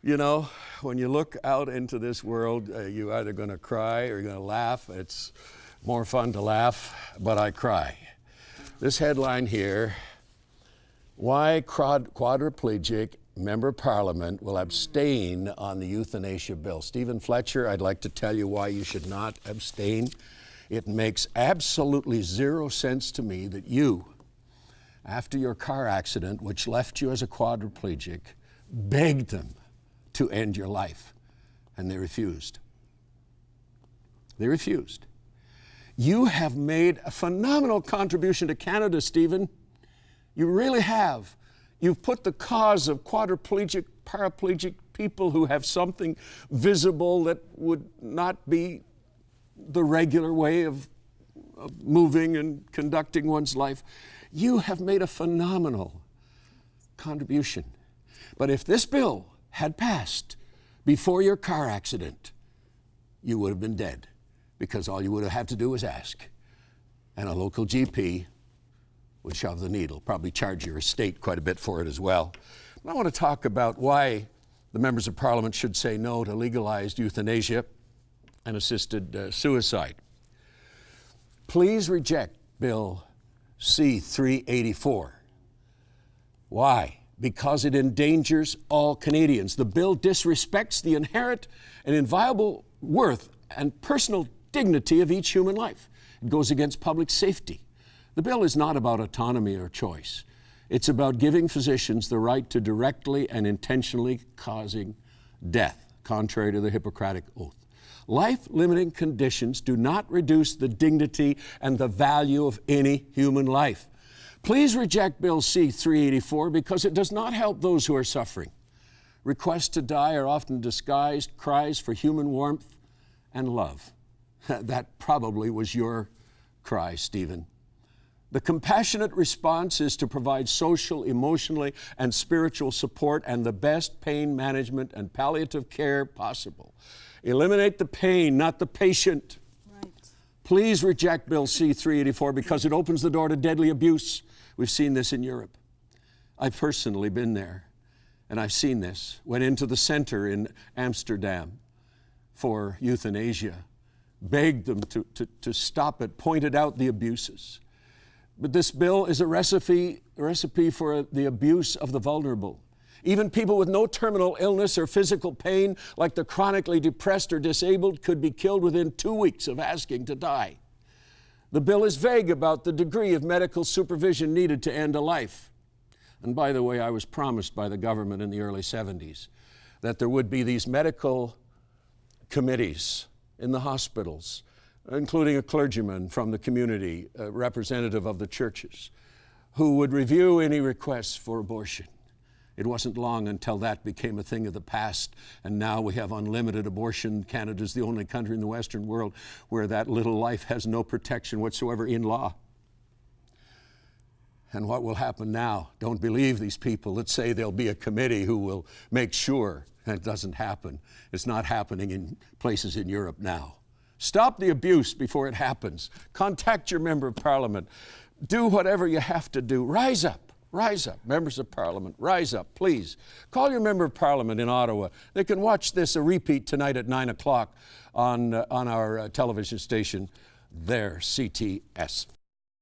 You know, when you look out into this world, you're either going to cry or you're going to laugh. It's more fun to laugh, but I cry. This headline here, why quadriplegic member of parliament will abstain on the euthanasia bill. Stephen Fletcher, I'd like to tell you why you should not abstain. It makes absolutely zero sense to me that you, after your car accident, which left you as a quadriplegic, begged them to end your life, and they refused. They refused. You have made a phenomenal contribution to Canada, Stephen. You really have. You've put the cause of quadriplegic, paraplegic people who have something visible that would not be the regular way of moving and conducting one's life. You have made a phenomenal contribution. But if this bill had passed before your car accident, you would have been dead, because all you would have had to do was ask. And a local GP would shove the needle, probably charge your estate quite a bit for it as well. But I want to talk about why the members of parliament should say no to legalized euthanasia and assisted suicide. Please reject Bill C384. Why? Because it endangers all Canadians. The bill disrespects the inherent and inviolable worth and personal dignity of each human life. It goes against public safety. The bill is not about autonomy or choice. It's about giving physicians the right to directly and intentionally causing death, contrary to the Hippocratic Oath. Life-limiting conditions do not reduce the dignity and the value of any human life. Please reject Bill C384 because it does not help those who are suffering. Requests to die are often disguised cries for human warmth and love. That probably was your cry, Stephen. The compassionate response is to provide social, emotionally, and spiritual support and the best pain management and palliative care possible. Eliminate the pain, not the patient. Right. Please reject Bill C384 because it opens the door to deadly abuse. We've seen this in Europe. I've personally been there, and I've seen this. Went into the center in Amsterdam for euthanasia, begged them to stop it, pointed out the abuses. But this bill is a recipe for the abuse of the vulnerable. Even people with no terminal illness or physical pain, like the chronically depressed or disabled, could be killed within 2 weeks of asking to die. The bill is vague about the degree of medical supervision needed to end a life. And by the way, I was promised by the government in the early 70s that there would be these medical committees in the hospitals, including a clergyman from the community, a representative of the churches, who would review any requests for abortion. It wasn't long until that became a thing of the past, and now we have unlimited abortion. Canada's the only country in the Western world where that little life has no protection whatsoever in law. And what will happen now? Don't believe these people that say there'll be a committee who will make sure. That doesn't happen. It's not happening in places in Europe now. Stop the abuse before it happens. Contact your member of parliament. Do whatever you have to do. Rise up. Rise up, members of parliament, rise up, please. Call your member of parliament in Ottawa. They can watch this, a repeat tonight at 9 o'clock on our television station there, CTS.